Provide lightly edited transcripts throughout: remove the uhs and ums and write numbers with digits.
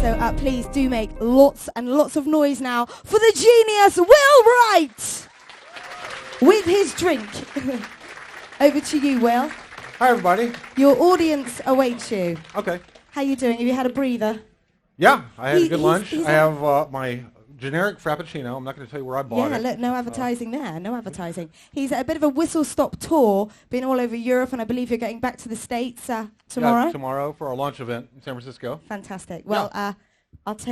So please do make lots and lots of noise now for the genius Will Wright with his drink. Over to you, Will. Hi, everybody. Your audience awaits you. Okay. How you doing? Have you had a breather? Yeah, I had a good lunch. I have my generic Frappuccino. I'm not going to tell you where I bought it. Yeah, look, no advertising there. No advertising. He's at a bit of a whistle-stop tour, been all over Europe, and I believe you're getting back to the States tomorrow. Yeah, tomorrow for our launch event in San Francisco. Fantastic. Well,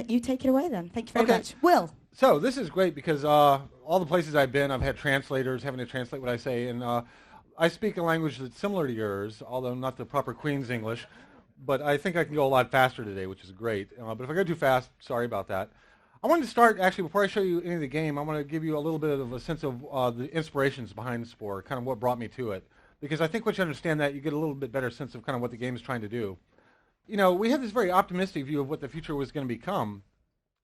you take it away then. Thank you very much. Will. So this is great because all the places I've been, I've had translators having to translate what I say, and I speak a language that's similar to yours, although not the proper Queen's English. But I think I can go a lot faster today, which is great. But if I go too fast, sorry about that. I wanted to start, actually, before I show you any of the game, I want to give you a little bit of a sense of the inspirations behind Spore, kind of what brought me to it. Because I think once you understand that, you get a little bit better sense of kind of what the game is trying to do. You know, we had this very optimistic view of what the future was going to become.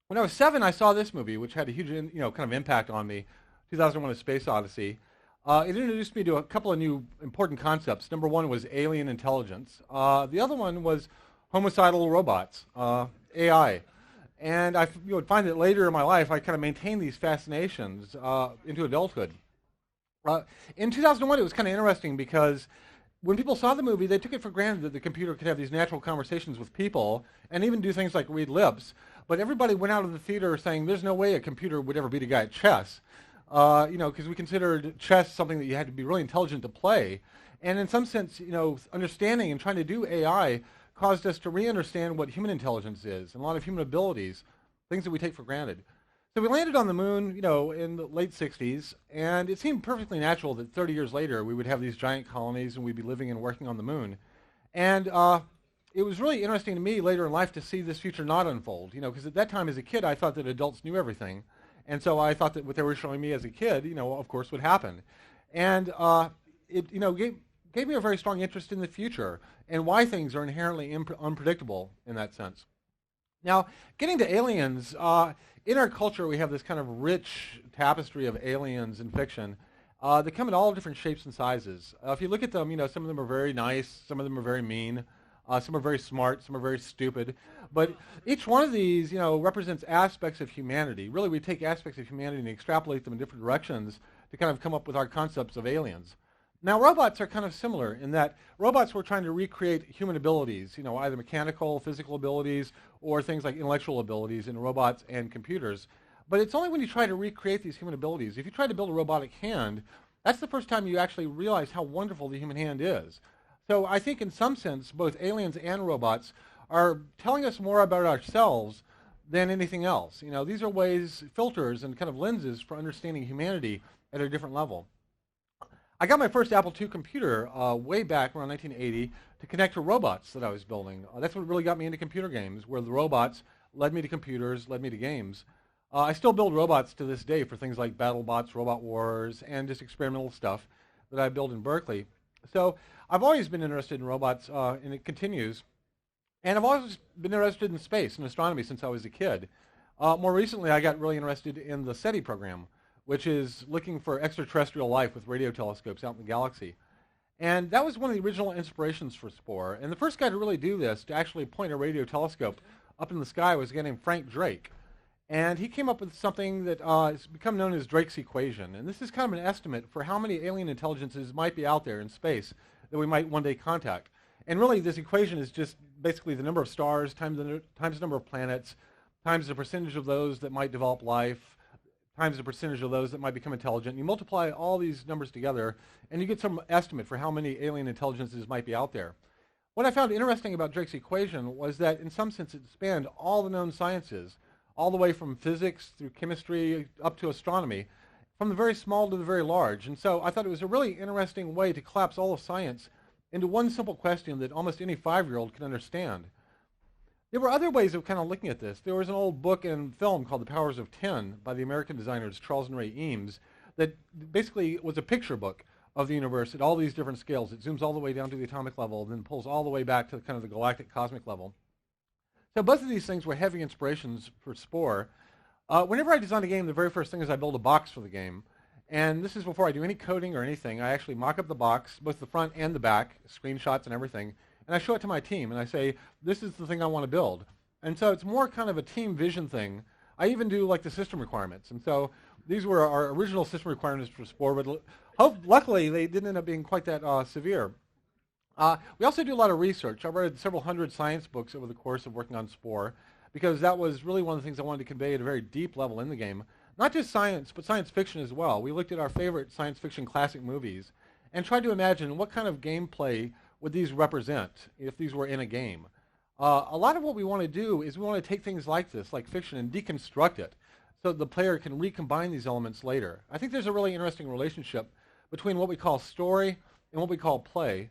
When I was 7, I saw this movie, which had a huge, kind of impact on me, 2001: A Space Odyssey. It introduced me to a couple of new important concepts. Number one was alien intelligence. The other one was homicidal robots, AI. And I would find that later in my life, I kind of maintained these fascinations into adulthood. In 2001, it was kind of interesting because when people saw the movie, they took it for granted that the computer could have these natural conversations with people and even do things like read lips. But everybody went out of the theater saying, there's no way a computer would ever beat a guy at chess. Because we considered chess something that you had to be really intelligent to play. And in some sense, understanding and trying to do AI caused us to re-understand what human intelligence is and a lot of human abilities, things that we take for granted. So we landed on the moon, in the late 60s, and it seemed perfectly natural that 30 years later we would have these giant colonies and we'd be living and working on the moon. And it was really interesting to me later in life to see this future not unfold, because at that time as a kid I thought that adults knew everything. And so I thought that what they were showing me as a kid, of course, would happen. And it, gave me a very strong interest in the future and why things are inherently unpredictable in that sense. Now, getting to aliens, in our culture we have this kind of rich tapestry of aliens in fiction that come in all different shapes and sizes. If you look at them, some of them are very nice, some of them are very mean. Some are very smart, some are very stupid. But each one of these, represents aspects of humanity. Really, we take aspects of humanity and extrapolate them in different directions to kind of come up with our concepts of aliens. Now, robots are kind of similar in that robots were trying to recreate human abilities, either mechanical, physical abilities, or things like intellectual abilities in robots and computers. But it's only when you try to recreate these human abilities. If you try to build a robotic hand, that's the first time you actually realize how wonderful the human hand is. So I think in some sense, both aliens and robots are telling us more about ourselves than anything else. These are ways, filters, and kind of lenses for understanding humanity at a different level. I got my first Apple II computer way back around 1980 to connect to robots that I was building. That's what really got me into computer games, where the robots led me to computers, led me to games. I still build robots to this day for things like BattleBots, Robot Wars, and just experimental stuff that I build in Berkeley. So I've always been interested in robots, and it continues. And I've always been interested in space and astronomy since I was a kid. More recently, I got really interested in the SETI program, which is looking for extraterrestrial life with radio telescopes out in the galaxy. And that was one of the original inspirations for Spore. And the first guy to really do this, to actually point a radio telescope up in the sky, was a guy named Frank Drake. And he came up with something that has become known as Drake's equation. And this is kind of an estimate for how many alien intelligences might be out there in space that we might one day contact. And really, this equation is just basically the number of stars times the number of planets, times the percentage of those that might develop life, times the percentage of those that might become intelligent. You multiply all these numbers together, and you get some estimate for how many alien intelligences might be out there. What I found interesting about Drake's equation was that, in some sense, it spanned all the known sciences, all the way from physics through chemistry up to astronomy, from the very small to the very large. And so I thought it was a really interesting way to collapse all of science into one simple question that almost any 5-year-old can understand. There were other ways of kind of looking at this. There was an old book and film called The Powers of 10 by the American designers Charles and Ray Eames that basically was a picture book of the universe at all these different scales. It zooms all the way down to the atomic level, then pulls all the way back to kind of the galactic cosmic level. So both of these things were heavy inspirations for Spore. Whenever I design a game, the very first thing is I build a box for the game. And this is before I do any coding or anything. I actually mock up the box, both the front and the back, screenshots and everything. And I show it to my team, and I say, this is the thing I want to build. And so it's more kind of a team vision thing. I even do like the system requirements. And so these were our original system requirements for Spore, but luckily they didn't end up being quite that severe. We also do a lot of research. I've read several hundred science books over the course of working on Spore, because that was really one of the things I wanted to convey at a very deep level in the game. Not just science, but science fiction as well. We looked at our favorite science fiction classic movies and tried to imagine what kind of gameplay would these represent if these were in a game. A lot of what we want to do is we want to take things like this, like fiction, and deconstruct it so that the player can recombine these elements later. I think there's a really interesting relationship between what we call story and what we call play.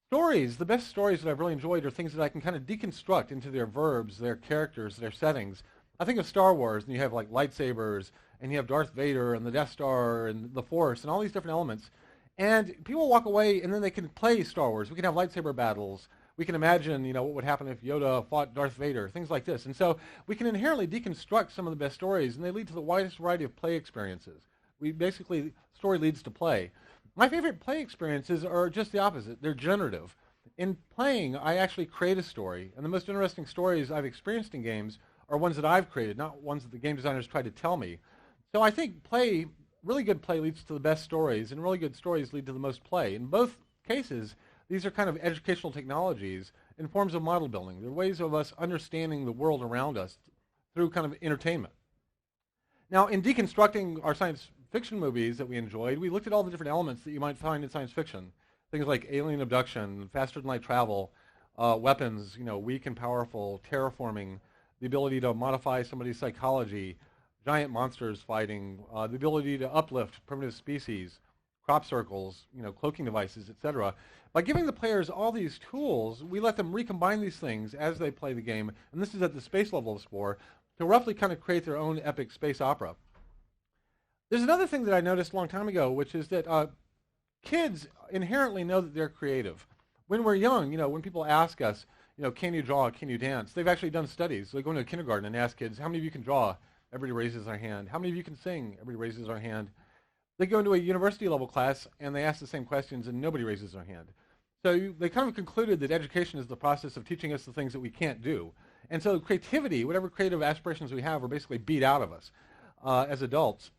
Stories, the best stories that I've really enjoyed are things that I can kind of deconstruct into their verbs, their characters, their settings. I think of Star Wars, and you have like lightsabers, and you have Darth Vader, and the Death Star, and the Force, and all these different elements. And people walk away, and then they can play Star Wars. We can have lightsaber battles. We can imagine, what would happen if Yoda fought Darth Vader, things like this. And so we can inherently deconstruct some of the best stories, and they lead to the widest variety of play experiences. Story leads to play. My favorite play experiences are just the opposite. They're generative. In playing, I actually create a story, and the most interesting stories I've experienced in games are ones that I've created, not ones that the game designers tried to tell me. So I think really good play leads to the best stories, and really good stories lead to the most play. In both cases, these are kind of educational technologies in forms of model building. They're ways of us understanding the world around us through kind of entertainment. Now, in deconstructing our science fiction movies that we enjoyed, we looked at all the different elements that you might find in science fiction. Things like alien abduction, faster-than-light travel, weapons, weak and powerful, terraforming, the ability to modify somebody's psychology, giant monsters fighting, the ability to uplift primitive species, crop circles, cloaking devices, etc. By giving the players all these tools, we let them recombine these things as they play the game, and this is at the space level of Spore, to roughly kind of create their own epic space opera. There's another thing that I noticed a long time ago, which is that kids inherently know that they're creative. When we're young, when people ask us, can you draw, can you dance? They've actually done studies. They go into a kindergarten and ask kids, how many of you can draw? Everybody raises their hand. How many of you can sing? Everybody raises their hand. They go into a university level class and they ask the same questions and nobody raises their hand. So they kind of concluded that education is the process of teaching us the things that we can't do. And so creativity, whatever creative aspirations we have, are basically beat out of us as adults.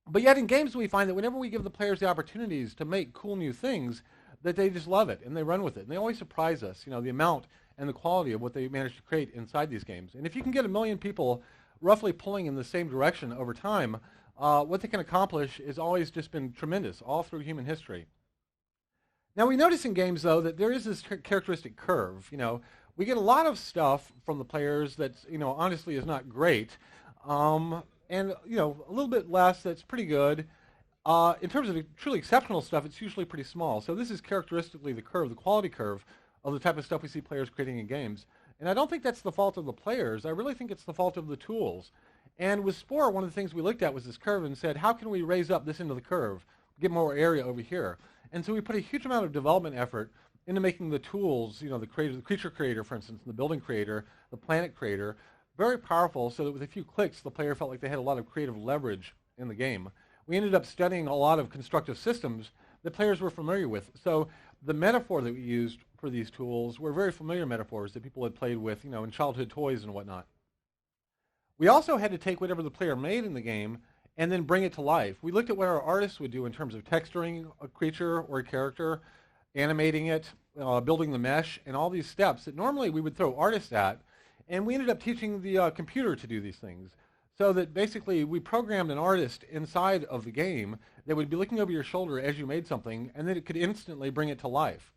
But yet in games we find that whenever we give the players the opportunities to make cool new things, that they just love it and they run with it. And they always surprise us, the amount and the quality of what they manage to create inside these games. And if you can get 1 million people roughly pulling in the same direction over time, what they can accomplish has always just been tremendous all through human history. Now we notice in games, though, that there is this characteristic curve. We get a lot of stuff from the players that, honestly is not great. And, a little bit less that's pretty good. In terms of the truly exceptional stuff, it's usually pretty small. So this is characteristically the curve, the quality curve of the type of stuff we see players creating in games. And I don't think that's the fault of the players. I really think it's the fault of the tools. And with Spore, one of the things we looked at was this curve and said, how can we raise up this into the curve, get more area over here? And so we put a huge amount of development effort into making the tools, the creature creator, for instance, the building creator, the planet creator, very powerful so that with a few clicks, the player felt like they had a lot of creative leverage in the game. We ended up studying a lot of constructive systems that players were familiar with. So the metaphor that we used for these tools were very familiar metaphors that people had played with, in childhood toys and whatnot. We also had to take whatever the player made in the game and then bring it to life. We looked at what our artists would do in terms of texturing a creature or a character, animating it, building the mesh, and all these steps that normally we would throw artists at. And we ended up teaching the computer to do these things. So that basically we programmed an artist inside of the game that would be looking over your shoulder as you made something, and then it could instantly bring it to life.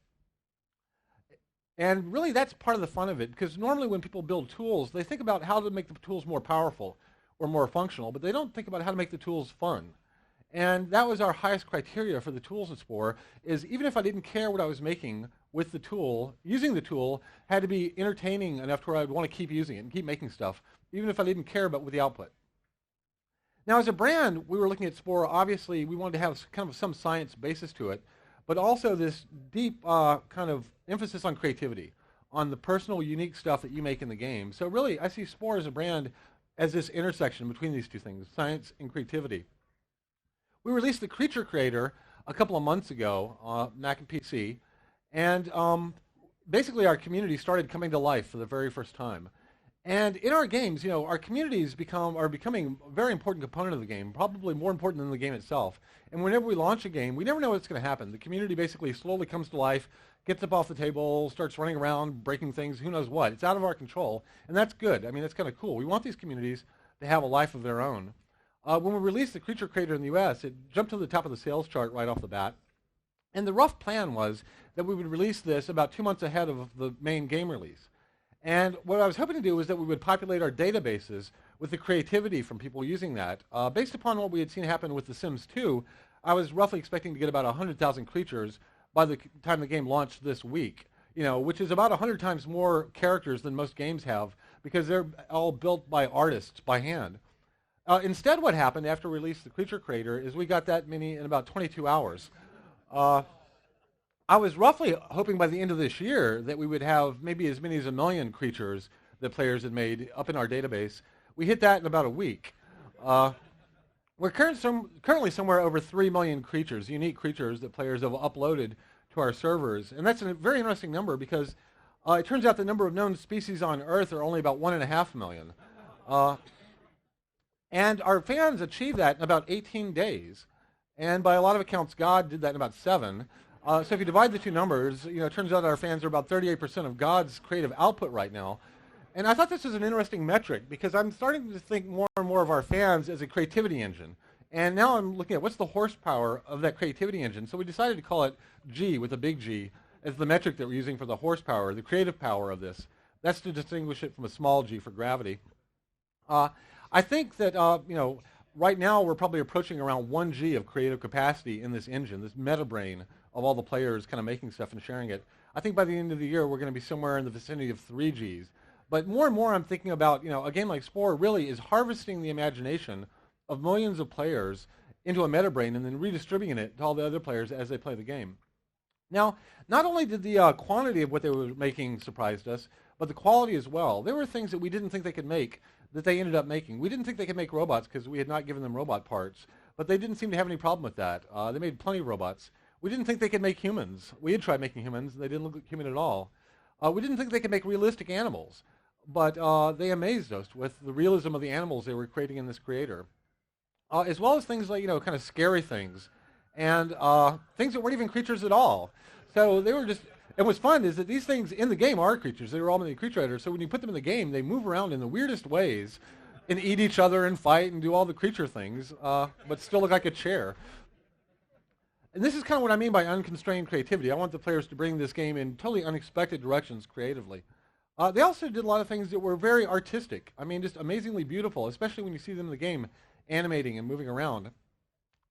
And really that's part of the fun of it, because normally when people build tools, they think about how to make the tools more powerful or more functional, but they don't think about how to make the tools fun. And that was our highest criteria for the tools in Spore, is even if I didn't care what I was making with the tool, using the tool had to be entertaining enough to where I'd want to keep using it and keep making stuff, even if I didn't care about with the output. Now as a brand, we were looking at Spore, obviously we wanted to have kind of some science basis to it, but also this deep kind of emphasis on creativity, on the personal, unique stuff that you make in the game. So really, I see Spore as a brand as this intersection between these two things, science and creativity. We released the Creature Creator a couple of months ago, Mac and PC, and basically our community started coming to life for the very first time. And in our games, our communities are becoming a very important component of the game, probably more important than the game itself. And whenever we launch a game, we never know what's going to happen. The community basically slowly comes to life, gets up off the table, starts running around, breaking things, who knows what. It's out of our control, and that's good. I mean, that's kind of cool. We want these communities to have a life of their own. When we released the Creature Creator in the US, it jumped to the top of the sales chart right off the bat. And the rough plan was that we would release this about 2 months ahead of the main game release. And what I was hoping to do was that we would populate our databases with the creativity from people using that. Based upon what we had seen happen with The Sims 2, I was roughly expecting to get about 100,000 creatures by the time the game launched this week, which is about 100 times more characters than most games have because they're all built by artists by hand. Instead, what happened after we released the Creature Creator is we got that many in about 22 hours. I was roughly hoping by the end of this year that we would have maybe as many as 1 million creatures that players had made up in our database. We hit that in about a week. We're currently somewhere over 3 million creatures, unique creatures that players have uploaded to our servers. And that's a very interesting number because it turns out the number of known species on Earth are only about 1.5 million. And our fans achieved that in about 18 days. And by a lot of accounts, God did that in about 7. So if you divide the two numbers, it turns out our fans are about 38% of God's creative output right now. And I thought this was an interesting metric because I'm starting to think more and more of our fans as a creativity engine. And now I'm looking at what's the horsepower of that creativity engine. So we decided to call it G with a big G as the metric that we're using for the horsepower, the creative power of this. That's to distinguish it from a small g for gravity. I think that, right now we're probably approaching around 1 G of creative capacity in this engine, this meta brain of all the players kind of making stuff and sharing it. I think by the end of the year we're going to be somewhere in the vicinity of 3 Gs. But more and more I'm thinking about, a game like Spore really is harvesting the imagination of millions of players into a meta brain and then redistributing it to all the other players as they play the game. Now, not only did the quantity of what they were making surprised us, but the quality as well. There were things that we didn't think they could make that they ended up making. We didn't think they could make robots because we had not given them robot parts, but they didn't seem to have any problem with that. They made plenty of robots. We didn't think they could make humans. We had tried making humans, and they didn't look like human at all. We didn't think they could make realistic animals, but they amazed us with the realism of the animals they were creating in this creator, as well as things like, kind of scary things, and things that weren't even creatures at all. So they were just, and what's fun is that these things in the game are creatures. They were all many creature editors, so when you put them in the game, they move around in the weirdest ways and eat each other and fight and do all the creature things, but still look like a chair. And this is kind of what I mean by unconstrained creativity. I want the players to bring this game in totally unexpected directions creatively. They also did a lot of things that were very artistic. I mean, just amazingly beautiful, especially when you see them in the game animating and moving around.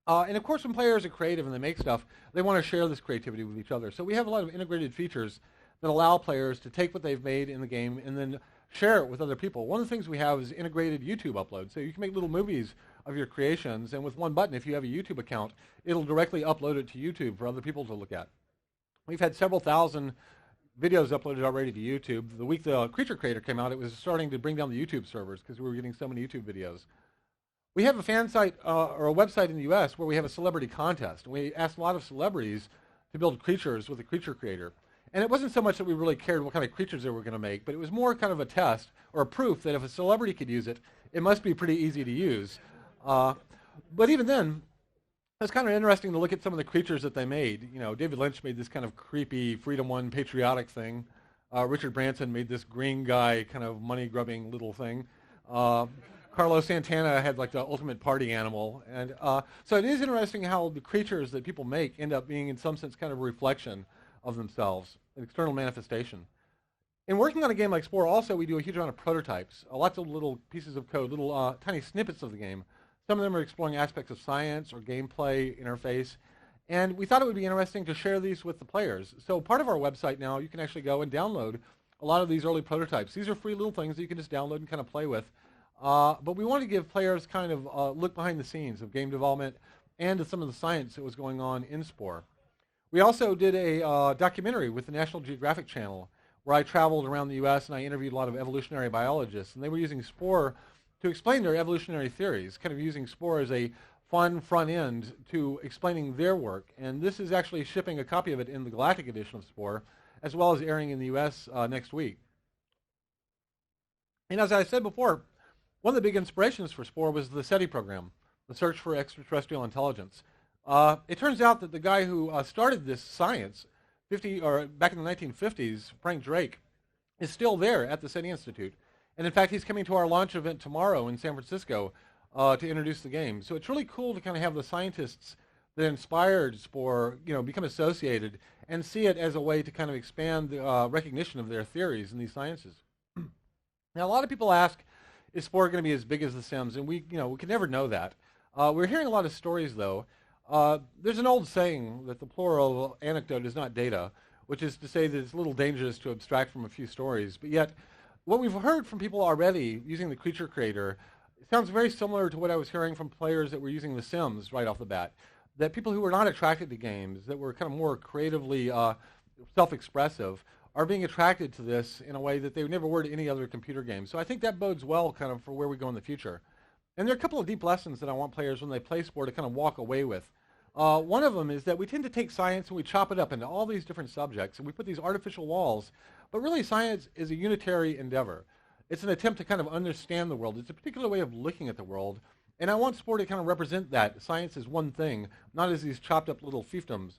And of course, when players are creative and they make stuff, they want to share this creativity with each other. So we have a lot of integrated features that allow players to take what they've made in the game and then share it with other people. One of the things we have is integrated YouTube upload. So you can make little movies of your creations, and with one button, if you have a YouTube account, it'll directly upload it to YouTube for other people to look at. We've had several thousand videos uploaded already to YouTube. The week the Creature Creator came out, it was starting to bring down the YouTube servers because we were getting so many YouTube videos. We have a fan site or a website in the US where we have a celebrity contest. We asked a lot of celebrities to build creatures with the Creature Creator. And it wasn't so much that we really cared what kind of creatures they were going to make, but it was more kind of a test or a proof that if a celebrity could use it, it must be pretty easy to use. But even then, it's kind of interesting to look at some of the creatures that they made. David Lynch made this kind of creepy Freedom One patriotic thing. Richard Branson made this green guy kind of money-grubbing little thing. Carlos Santana had like the ultimate party animal. And so it is interesting how the creatures that people make end up being in some sense kind of a reflection of themselves, an external manifestation. In working on a game like Spore also, we do a huge amount of prototypes, lots of little pieces of code, little tiny snippets of the game. Some of them are exploring aspects of science or gameplay interface. And we thought it would be interesting to share these with the players. So part of our website now, you can actually go and download a lot of these early prototypes. These are free little things that you can just download and kind of play with. But we want to give players kind of a look behind the scenes of game development and to some of the science that was going on in Spore. We also did a documentary with the National Geographic Channel where I traveled around the US and I interviewed a lot of evolutionary biologists, and they were using Spore to explain their evolutionary theories, kind of using Spore as a fun front end to explaining their work. And this is actually shipping a copy of it in the Galactic edition of Spore, as well as airing in the US next week. And as I said before, one of the big inspirations for Spore was the SETI program, the Search for Extraterrestrial Intelligence. It turns out that the guy who started this science back in the 1950s, Frank Drake, is still there at the SETI Institute. And in fact, he's coming to our launch event tomorrow in San Francisco to introduce the game. So it's really cool to kind of have the scientists that inspired Spore, become associated and see it as a way to kind of expand the recognition of their theories in these sciences. Now, a lot of people ask, is Spore going to be as big as The Sims? And we can never know that. We're hearing a lot of stories, though. There's an old saying that the plural anecdote is not data, which is to say that it's a little dangerous to abstract from a few stories. But yet, what we've heard from people already using the Creature Creator sounds very similar to what I was hearing from players that were using The Sims right off the bat. That people who were not attracted to games, that were kind of more creatively self-expressive, are being attracted to this in a way that they never were to any other computer game. So I think that bodes well kind of for where we go in the future. And there are a couple of deep lessons that I want players when they play Spore to kind of walk away with. One of them is that we tend to take science and we chop it up into all these different subjects and we put these artificial walls, but really science is a unitary endeavor. It's an attempt to kind of understand the world. It's a particular way of looking at the world, and I want Spore to kind of represent that. Science is one thing, not as these chopped up little fiefdoms.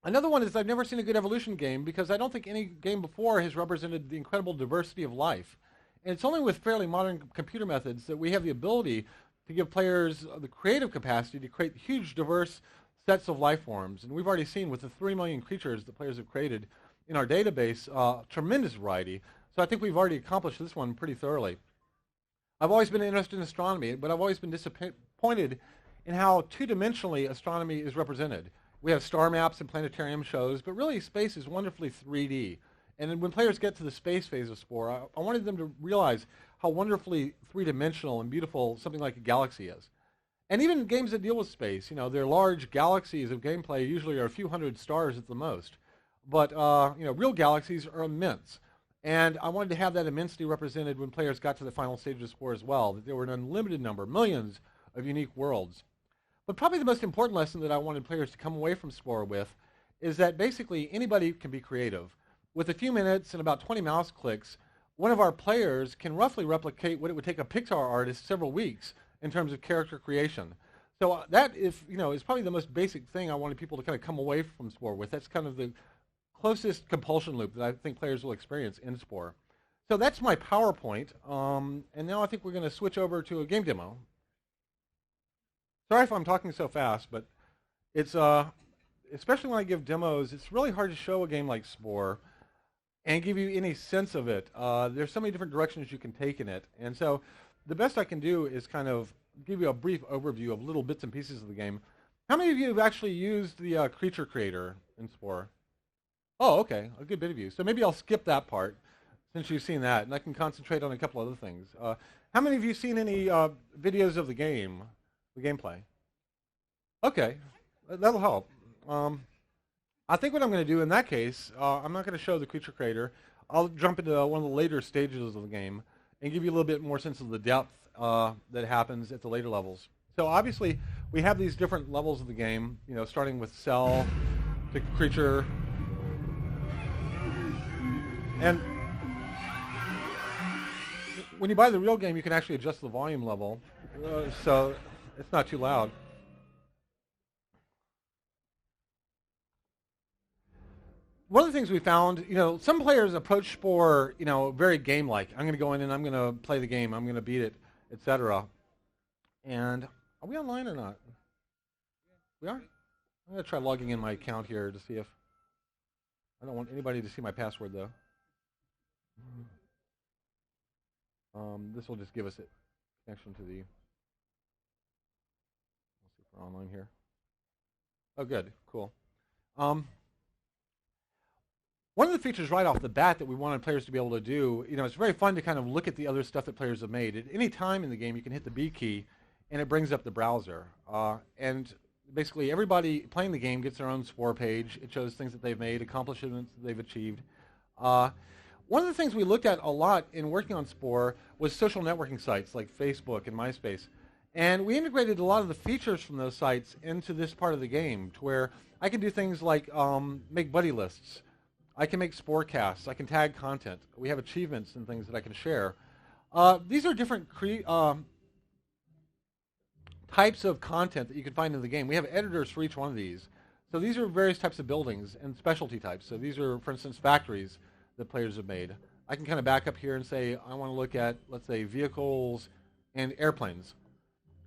Another one is I've never seen a good evolution game because I don't think any game before has represented the incredible diversity of life. And it's only with fairly modern computer methods that we have the ability to give players the creative capacity to create huge, diverse sets of life forms. And we've already seen with the 3 million creatures that players have created in our database, tremendous variety. So I think we've already accomplished this one pretty thoroughly. I've always been interested in astronomy, but I've always been disappointed in how two-dimensionally astronomy is represented. We have star maps and planetarium shows, but really space is wonderfully 3D. And when players get to the space phase of Spore, I wanted them to realize how wonderfully three-dimensional and beautiful something like a galaxy is. And even games that deal with space, their large galaxies of gameplay usually are a few hundred stars at the most. But real galaxies are immense. And I wanted to have that immensity represented when players got to the final stage of Spore as well, that there were an unlimited number, millions of unique worlds. But probably the most important lesson that I wanted players to come away from Spore with is that basically anybody can be creative. With a few minutes and about 20 mouse clicks, one of our players can roughly replicate what it would take a Pixar artist several weeks in terms of character creation. So that is probably the most basic thing I wanted people to kind of come away from Spore with. That's kind of the closest compulsion loop that I think players will experience in Spore. So that's my PowerPoint, and now I think we're going to switch over to a game demo. Sorry if I'm talking so fast, but it's especially when I give demos, it's really hard to show a game like Spore and give you any sense of it. There's so many different directions you can take in it, and so the best I can do is kind of give you a brief overview of little bits and pieces of the game. How many of you have actually used the Creature Creator in Spore? Oh, okay, a good bit of you. So maybe I'll skip that part since you've seen that, and I can concentrate on a couple other things. How many of you seen any videos of the game, the gameplay? Okay, that'll help. I think what I'm going to do in that case, I'm not going to show the Creature Creator. I'll jump into one of the later stages of the game and give you a little bit more sense of the depth that happens at the later levels. So obviously, we have these different levels of the game, starting with cell to creature. And when you buy the real game, you can actually adjust the volume level, so it's not too loud. One of the things we found, some players approach Spore, very game-like. I'm going to go in and I'm going to play the game. I'm going to beat it, etc. And are we online or not? We are? I'm going to try logging in my account here to see if... I don't want anybody to see my password, though. This will just give us a connection to the... Let's see if we're online here. Oh, good. Cool. One of the features right off the bat that we wanted players to be able to do, it's very fun to kind of look at the other stuff that players have made. At any time in the game, you can hit the B key, and it brings up the browser. And basically, everybody playing the game gets their own Spore page. It shows things that they've made, accomplishments that they've achieved. One of the things we looked at a lot in working on Spore was social networking sites like Facebook and MySpace. And we integrated a lot of the features from those sites into this part of the game to where I can do things like make buddy lists. I can make Sporecasts. I can tag content. We have achievements and things that I can share. These are different types of content that you can find in the game. We have editors for each one of these. So these are various types of buildings and specialty types. So these are, for instance, factories that players have made. I can kind of back up here and say, I want to look at, let's say, vehicles and airplanes.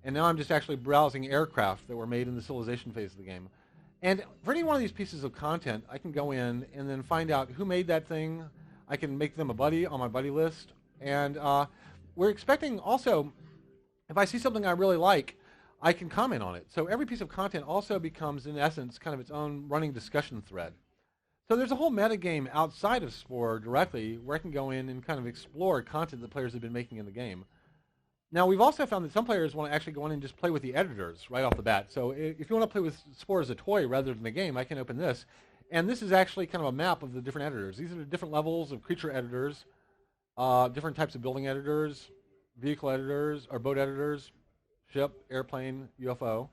And now I'm just actually browsing aircraft that were made in the civilization phase of the game. And for any one of these pieces of content, I can go in and then find out who made that thing. I can make them a buddy on my buddy list. And we're expecting also, if I see something I really like, I can comment on it. So every piece of content also becomes, in essence, kind of its own running discussion thread. So there's a whole metagame outside of Spore directly where I can go in and kind of explore content that players have been making in the game. Now, we've also found that some players want to actually go in and just play with the editors right off the bat. So if you want to play with Spore as a toy rather than a game, I can open this. And this is actually kind of a map of the different editors. These are the different levels of creature editors, different types of building editors, vehicle editors, or boat editors, ship, airplane, UFO.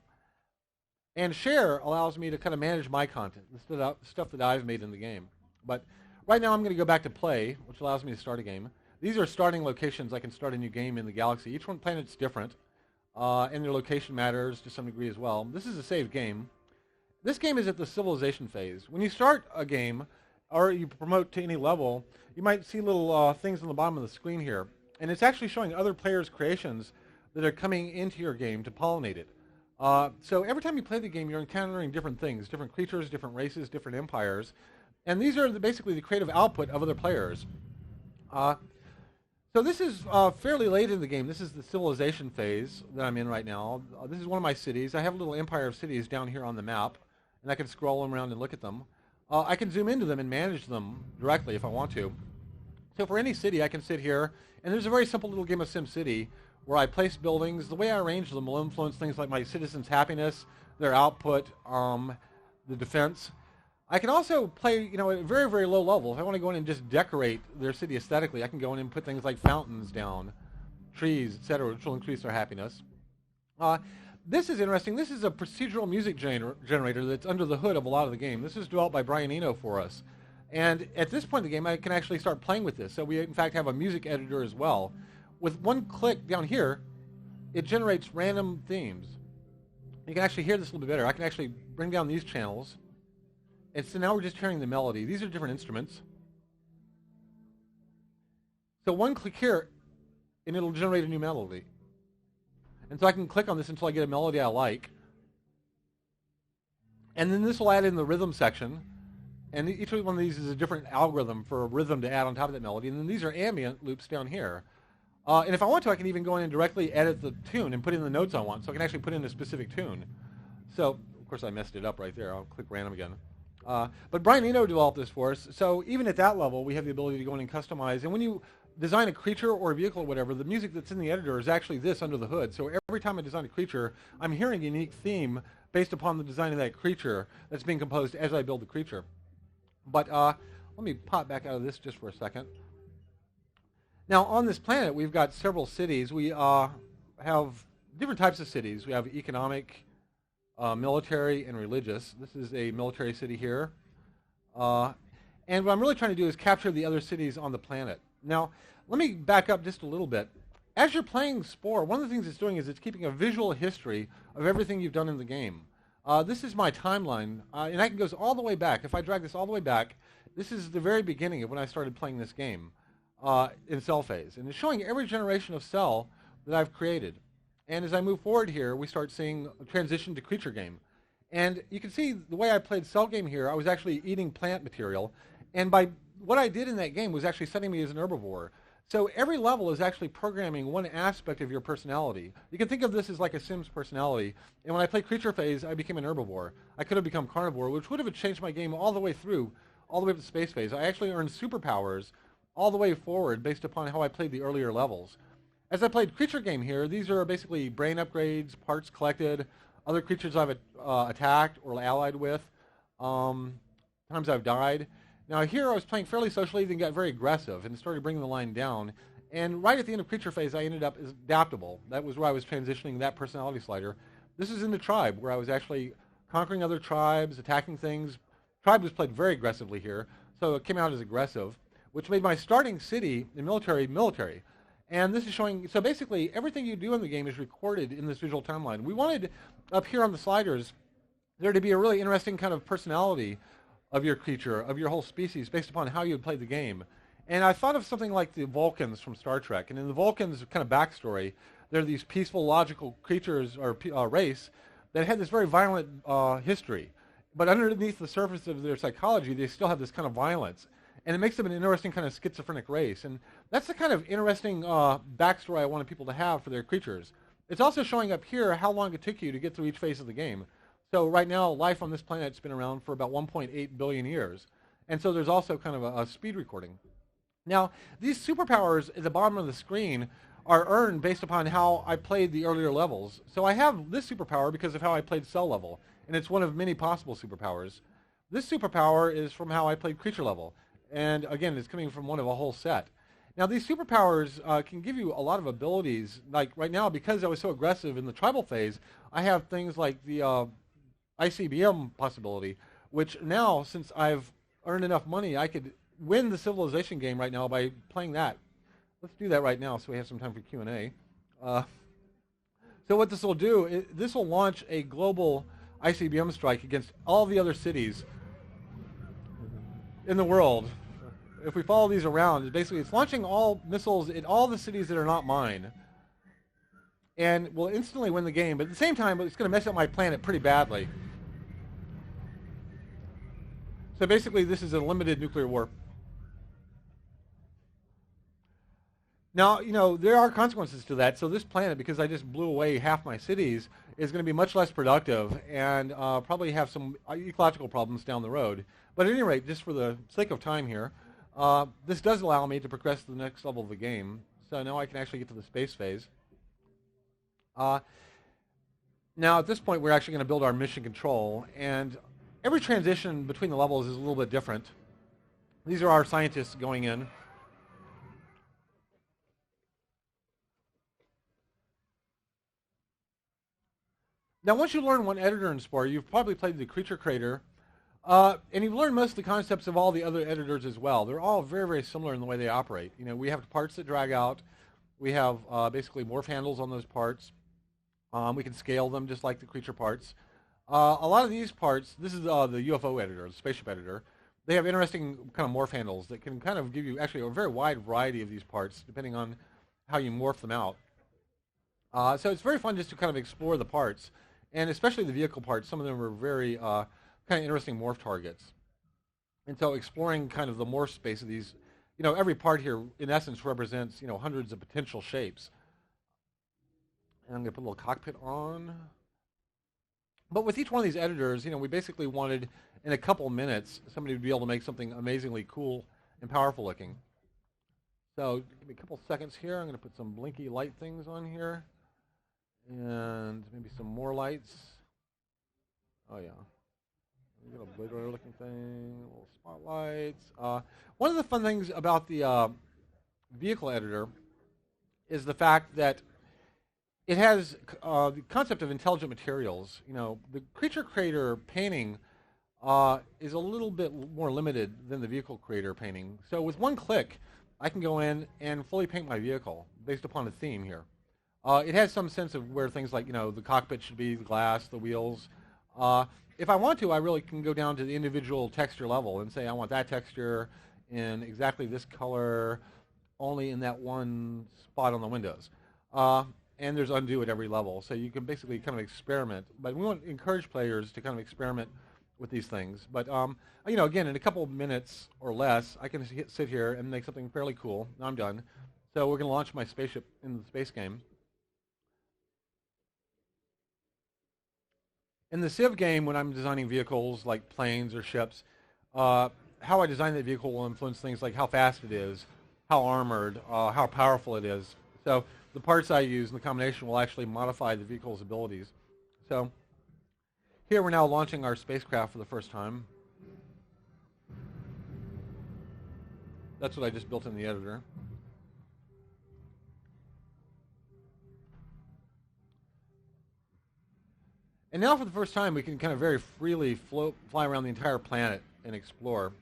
And share allows me to kind of manage my content, the stuff that I've made in the game. But right now I'm going to go back to play, which allows me to start a game. These are starting locations. I can start a new game in the galaxy. Each one planet's different, and their location matters to some degree as well. This is a saved game. This game is at the civilization phase. When you start a game, or you promote to any level, you might see little things on the bottom of the screen here. And it's actually showing other players' creations that are coming into your game to pollinate it. So every time you play the game, you're encountering different things, different creatures, different races, different empires. And these are basically the creative output of other players. So this is fairly late in the game. This is the civilization phase that I'm in right now. This is one of my cities. I have a little empire of cities down here on the map, and I can scroll them around and look at them. I can zoom into them and manage them directly if I want to. So for any city, I can sit here, and there's a very simple little game of SimCity where I place buildings. The way I arrange them will influence things like my citizens' happiness, their output, the defense. I can also play, at a very, very low level. If I want to go in and just decorate their city aesthetically, I can go in and put things like fountains down, trees, etc., which will increase their happiness. This is interesting. This is a procedural music generator that's under the hood of a lot of the game. This is developed by Brian Eno for us. And at this point in the game, I can actually start playing with this. So we, in fact, have a music editor as well. With one click down here, it generates random themes. You can actually hear this a little bit better. I can actually bring down these channels. And so now we're just hearing the melody. These are different instruments. So one click here, and it'll generate a new melody. And so I can click on this until I get a melody I like. And then this will add in the rhythm section. And each one of these is a different algorithm for a rhythm to add on top of that melody. And then these are ambient loops down here. And if I want to, I can even go in and directly edit the tune and put in the notes I want. So I can actually put in a specific tune. So, of course, I messed it up right there. I'll click random again. But Brian Eno developed this for us. So even at that level, we have the ability to go in and customize. And when you design a creature or a vehicle or whatever, the music that's in the editor is actually this under the hood. So every time I design a creature, I'm hearing a unique theme based upon the design of that creature that's being composed as I build the creature. But let me pop back out of this just for a second. Now, on this planet, we've got several cities. We have different types of cities. We have economic, military, and religious. This is a military city here. And what I'm really trying to do is capture the other cities on the planet. Now, let me back up just a little bit. As you're playing Spore, one of the things it's doing is it's keeping a visual history of everything you've done in the game. This is my timeline, and that goes all the way back. If I drag this all the way back, this is the very beginning of when I started playing this game in cell phase. And it's showing every generation of cell that I've created. And as I move forward here, we start seeing a transition to creature game. And you can see the way I played cell game here, I was actually eating plant material. And by what I did in that game was actually setting me as an herbivore. So every level is actually programming one aspect of your personality. You can think of this as like a Sims personality. And when I played creature phase, I became an herbivore. I could have become carnivore, which would have changed my game all the way through, all the way up to space phase. I actually earned superpowers all the way forward based upon how I played the earlier levels. As I played creature game here, these are basically brain upgrades, parts collected, other creatures I've attacked or allied with, times I've died. Now here I was playing fairly socially, then got very aggressive and started bringing the line down. And right at the end of creature phase, I ended up as adaptable. That was where I was transitioning that personality slider. This is in the tribe, where I was actually conquering other tribes, attacking things. Tribe was played very aggressively here, so it came out as aggressive, which made my starting city in military. And this is showing, so basically everything you do in the game is recorded in this visual timeline. We wanted, up here on the sliders, there to be a really interesting kind of personality of your creature, of your whole species, based upon how you had played the game. And I thought of something like the Vulcans from Star Trek. And in the Vulcans' kind of backstory, they're these peaceful, logical creatures, or race, that had this very violent history. But underneath the surface of their psychology, they still have this kind of violence. And it makes them an interesting kind of schizophrenic race. And that's the kind of interesting backstory I wanted people to have for their creatures. It's also showing up here how long it took you to get through each phase of the game. So right now, life on this planet's been around for about 1.8 billion years. And so there's also kind of a speed recording. Now, these superpowers at the bottom of the screen are earned based upon how I played the earlier levels. So I have this superpower because of how I played cell level, and it's one of many possible superpowers. This superpower is from how I played creature level, and again, it's coming from one of a whole set. Now, these superpowers can give you a lot of abilities. Like right now, because I was so aggressive in the tribal phase, I have things like the ICBM possibility, which now, since I've earned enough money, I could win the civilization game right now by playing that. Let's do that right now so we have some time for Q&A. So what this will do, this will launch a global ICBM strike against all the other cities in the world. If we follow these around, basically it's launching all missiles in all the cities that are not mine. And we'll instantly win the game, but at the same time, it's going to mess up my planet pretty badly. So basically, this is a limited nuclear war. Now, you know, there are consequences to that. So this planet, because I just blew away half my cities, is going to be much less productive and probably have some ecological problems down the road. But at any rate, just for the sake of time here, this does allow me to progress to the next level of the game. So now I can actually get to the space phase. Now, at this point, we're actually going to build our mission control. And every transition between the levels is a little bit different. These are our scientists going in. Now, once you learn one editor in Spore, you've probably played the Creature Creator, and you've learned most of the concepts of all the other editors as well. They're all very, very similar in the way they operate. You know, we have parts that drag out. We have basically morph handles on those parts. We can scale them just like the creature parts. A lot of these parts, this is the UFO editor, the spaceship editor. They have interesting kind of morph handles that can kind of give you actually a very wide variety of these parts depending on how you morph them out. So it's very fun just to kind of explore the parts. And especially the vehicle parts, some of them are very kind of interesting morph targets. And so exploring kind of the morph space of these, you know, every part here in essence represents, you know, hundreds of potential shapes. And I'm going to put a little cockpit on. But with each one of these editors, you know, we basically wanted in a couple minutes somebody to be able to make something amazingly cool and powerful looking. So give me a couple seconds here. I'm going to put some blinky light things on here. And maybe some more lights. Oh yeah. We got a Blade Runner looking thing, little spotlights. One of the fun things about the vehicle editor is the fact that it has the concept of intelligent materials. You know, the Creature Creator painting is a little bit more limited than the Vehicle Creator painting. So with one click, I can go in and fully paint my vehicle based upon a theme here. It has some sense of where things like, you know, the cockpit should be, the glass, the wheels. If I want to, I really can go down to the individual texture level and say I want that texture in exactly this color, only in that one spot on the windows. And there's undo at every level, so you can basically kind of experiment. But we want to encourage players to kind of experiment with these things. But, you know, again, in a couple of minutes or less, I can sit here and make something fairly cool. Now I'm done. So we're going to launch my spaceship into the space game. In the Civ game, when I'm designing vehicles like planes or ships, how I design that vehicle will influence things like how fast it is, how armored, how powerful it is. So the parts I use and the combination will actually modify the vehicle's abilities. So here we're now launching our spacecraft for the first time. That's what I just built in the editor. And now for the first time, we can kind of very freely fly around the entire planet and explore.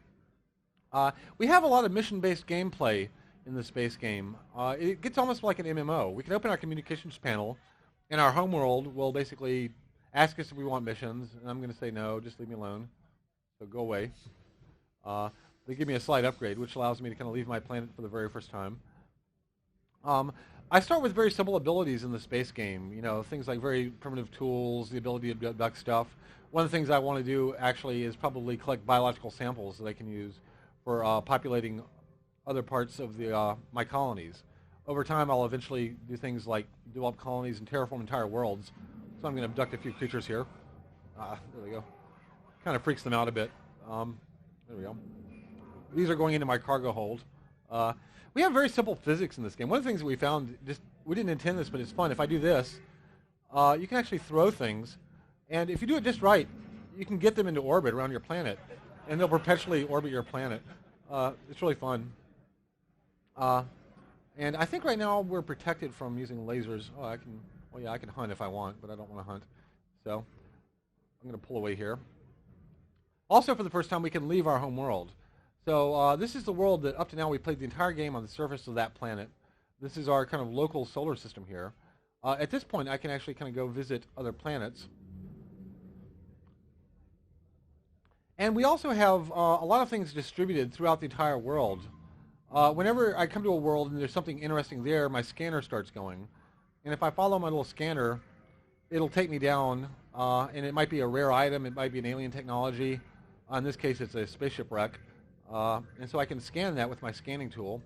We have a lot of mission-based gameplay in the space game. It gets almost like an MMO. We can open our communications panel, and our homeworld will basically ask us if we want missions, and I'm going to say no, just leave me alone. So go away. They give me a slight upgrade, which allows me to kind of leave my planet for the very first time. I start with very simple abilities in the space game, you know, things like very primitive tools, the ability to abduct stuff. One of the things I want to do actually is probably collect biological samples that I can use for populating other parts of the my colonies. Over time, I'll eventually do things like develop colonies and terraform entire worlds. So I'm going to abduct a few creatures here. There we go. Kind of freaks them out a bit. There we go. These are going into my cargo hold. We have very simple physics in this game. One of the things that we found, we didn't intend this, but it's fun. If I do this, you can actually throw things, and if you do it just right, you can get them into orbit around your planet, and they'll perpetually orbit your planet. It's really fun. And I think right now we're protected from using lasers. Oh, I can hunt if I want, but I don't want to hunt. So I'm going to pull away here. Also, for the first time, we can leave our home world. So this is the world that up to now we played the entire game on the surface of that planet. This is our kind of local solar system here. At this point, I can actually kind of go visit other planets. And we also have a lot of things distributed throughout the entire world. Whenever I come to a world and there's something interesting there, my scanner starts going. And if I follow my little scanner, it'll take me down, and it might be a rare item, it might be an alien technology. In this case, it's a spaceship wreck. And so I can scan that with my scanning tool.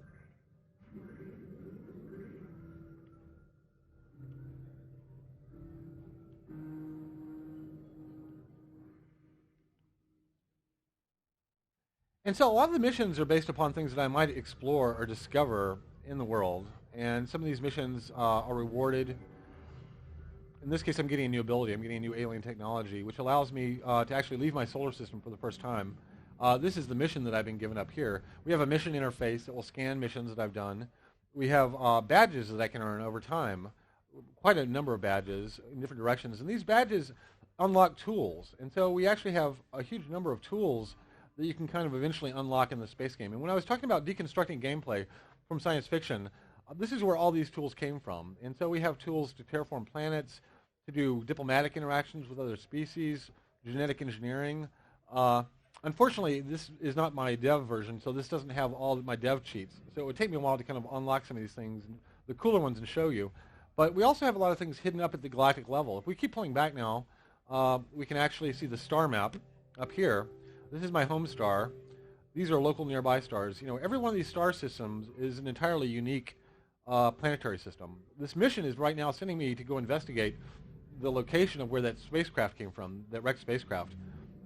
And so a lot of the missions are based upon things that I might explore or discover in the world. And some of these missions are rewarded. In this case, I'm getting a new ability. I'm getting a new alien technology, which allows me to actually leave my solar system for the first time. This is the mission that I've been given up here. We have a mission interface that will scan missions that I've done. We have badges that I can earn over time, quite a number of badges in different directions. And these badges unlock tools. And so we actually have a huge number of tools that you can kind of eventually unlock in the space game. And when I was talking about deconstructing gameplay from science fiction, this is where all these tools came from. And so we have tools to terraform planets, to do diplomatic interactions with other species, genetic engineering. Unfortunately, this is not my dev version, so this doesn't have all of my dev cheats. So it would take me a while to kind of unlock some of these things, the cooler ones, and show you. But we also have a lot of things hidden up at the galactic level. If we keep pulling back now, we can actually see the star map up here. This is my home star. These are local nearby stars. You know, every one of these star systems is an entirely unique planetary system. This mission is right now sending me to go investigate the location of where that spacecraft came from, that wrecked spacecraft.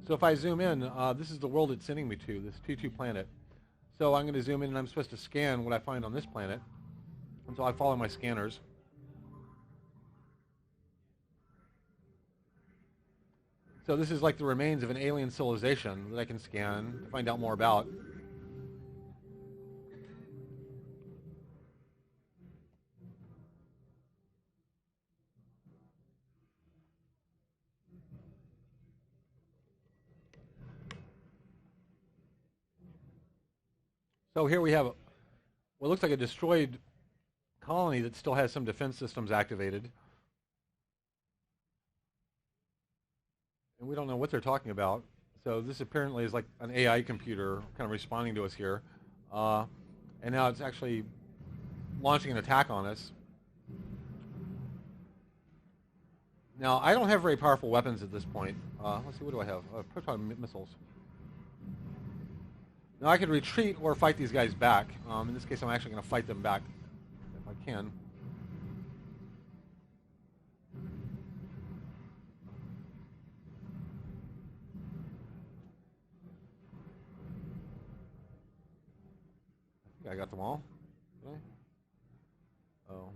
So if I zoom in, this is the world it's sending me to, this T2 planet. So I'm going to zoom in and I'm supposed to scan what I find on this planet. And so I follow my scanners. So this is like the remains of an alien civilization that I can scan to find out more about. So here we have what looks like a destroyed colony that still has some defense systems activated. And we don't know what they're talking about. So this apparently is like an AI computer kind of responding to us here. And now it's actually launching an attack on us. Now, I don't have very powerful weapons at this point. Let's see, what do I have? Proton missiles. Now, I could retreat or fight these guys back. In this case, I'm actually going to fight them back if I can. I got them all. Okay. Oh.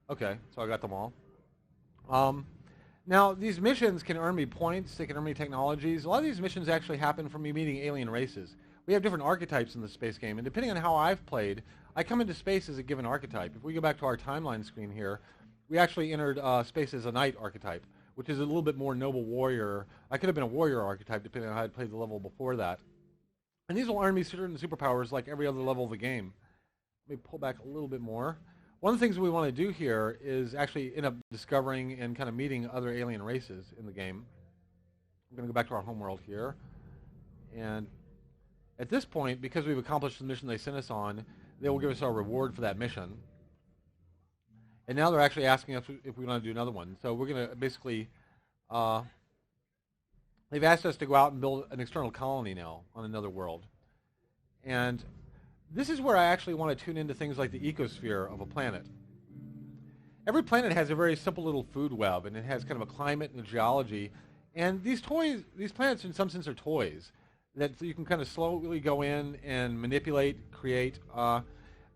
Okay, so I got them all. Now, these missions can earn me points. They can earn me technologies. A lot of these missions actually happen from me meeting alien races. we have different archetypes in the space game, and depending on how I've played, I come into space as a given archetype. If we go back to our timeline screen here, we actually entered space as a knight archetype, which is a little bit more noble warrior. I could have been a warrior archetype depending on how I played the level before that. And these will earn me certain superpowers like every other level of the game. Let me pull back a little bit more. One of the things we want to do here is actually end up discovering and kind of meeting other alien races in the game. I'm going to go back to our homeworld here. And at this point, because we've accomplished the mission they sent us on, they will give us our reward for that mission. And now they're actually asking us if we want to do another one. So we're going to basically, they've asked us to go out and build an external colony now on another world. And this is where I actually want to tune into things like the ecosphere of a planet. Every planet has a very simple little food web, and it has kind of a climate and a geology. And these planets in some sense are toys that you can kind of slowly go in and manipulate, create.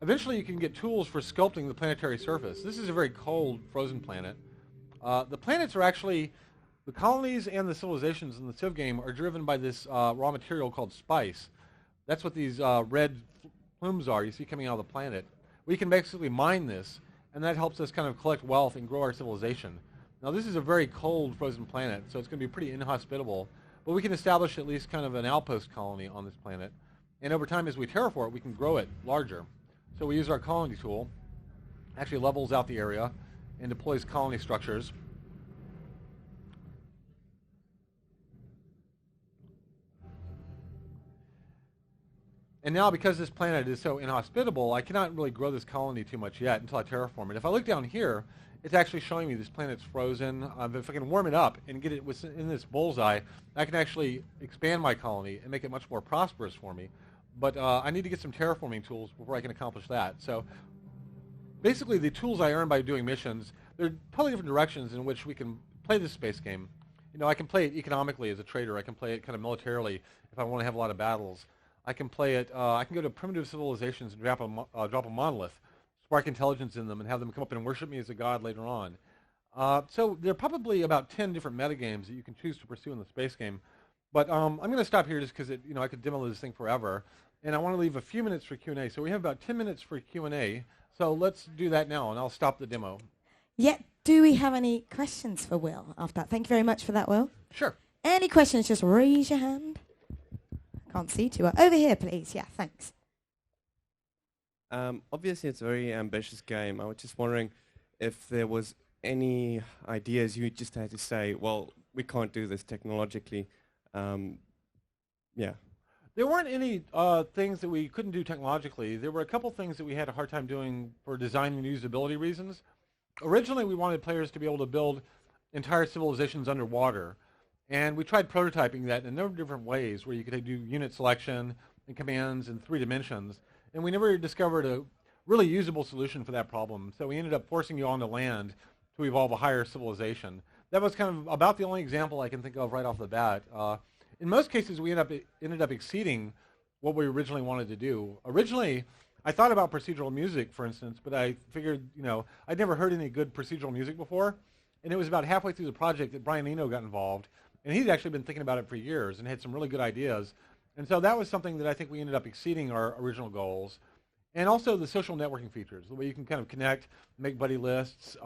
Eventually you can get tools for sculpting the planetary surface. This is a very cold, frozen planet. The planets are actually, the colonies and the civilizations in the Civ game are driven by this raw material called spice. That's what these red plumes are you see coming out of the planet. We can basically mine this, and that helps us kind of collect wealth and grow our civilization. Now this is a very cold, frozen planet, so it's going to be pretty inhospitable, but we can establish at least kind of an outpost colony on this planet, and over time as we terraform it, we can grow it larger. So we use our colony tool, actually levels out the area, and deploys colony structures. And now because this planet is so inhospitable, I cannot really grow this colony too much yet until I terraform it. If I look down here, it's actually showing me this planet's frozen. If I can warm it up and get it in this bullseye, I can actually expand my colony and make it much more prosperous for me. But I need to get some terraforming tools before I can accomplish that. So basically the tools I earn by doing missions, there are totally different directions in which we can play this space game. You know, I can play it economically as a trader. I can play it kind of militarily if I want to have a lot of battles. I can play it, I can go to primitive civilizations and drop a monolith, spark intelligence in them, and have them come up and worship me as a god later on. So there are probably about 10 different metagames that you can choose to pursue in the space game. But I'm going to stop here just because I could demo this thing forever. And I want to leave a few minutes for Q&A. So we have about 10 minutes for Q&A. So let's do that now, and I'll stop the demo. Yeah. Do we have any questions for Will after that? Thank you very much for that, Will. Sure. Any questions, just raise your hand. Can't see too well. Over here, please. Yeah, thanks. Obviously, it's a very ambitious game. I was just wondering if there was any ideas you just had to say, well, we can't do this technologically. Yeah. There weren't any things that we couldn't do technologically. There were a couple things that we had a hard time doing for design and usability reasons. Originally, we wanted players to be able to build entire civilizations underwater. And we tried prototyping that in a number of different ways where you could do unit selection and commands in 3 dimensions. And we never discovered a really usable solution for that problem. So we ended up forcing you onto land to evolve a higher civilization. That was kind of about the only example I can think of right off the bat. In most cases, we ended up exceeding what we originally wanted to do. Originally, I thought about procedural music, for instance, but I figured, I'd never heard any good procedural music before. And it was about halfway through the project that Brian Eno got involved. And he'd actually been thinking about it for years and had some really good ideas. And so that was something that I think we ended up exceeding our original goals. And also the social networking features, the way you can kind of connect, make buddy lists,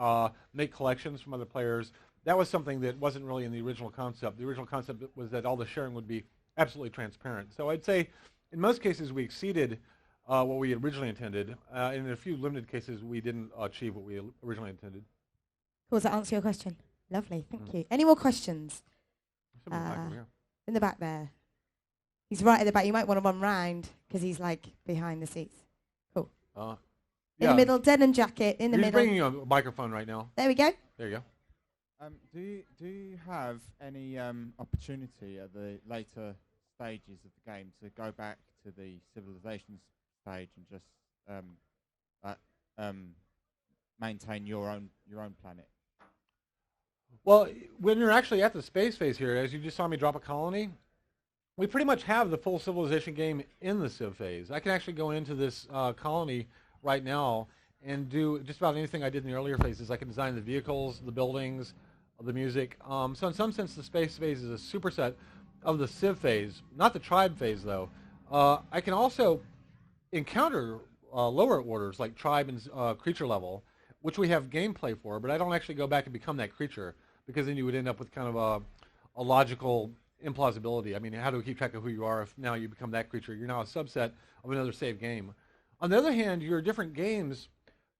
make collections from other players. That was something that wasn't really in the original concept. The original concept was that all the sharing would be absolutely transparent. So I'd say in most cases we exceeded what we had originally intended. In a few limited cases we didn't achieve what we originally intended. Does that answer your question? Lovely, thank you. Any more questions? In the back there. He's right at the back. You might want to run round because he's like behind the seats. Cool. In the middle, denim jacket in the middle. He's bringing you a microphone right now. There we go. There you go. Do you have any opportunity at the later stages of the game to go back to the civilizations stage and just maintain your own planet? Well, when you're actually at the space phase here, as you just saw me drop a colony, we pretty much have the full civilization game in the Civ phase. I can actually go into this colony right now and do just about anything I did in the earlier phases. I can design the vehicles, the buildings, the music. So in some sense, the space phase is a superset of the Civ phase, not the tribe phase though. I can also encounter lower orders like tribe and creature level, which we have gameplay for, but I don't actually go back and become that creature, because then you would end up with kind of a logical implausibility. I mean, how do we keep track of who you are if now you become that creature? You're now a subset of another saved game. On the other hand, your different games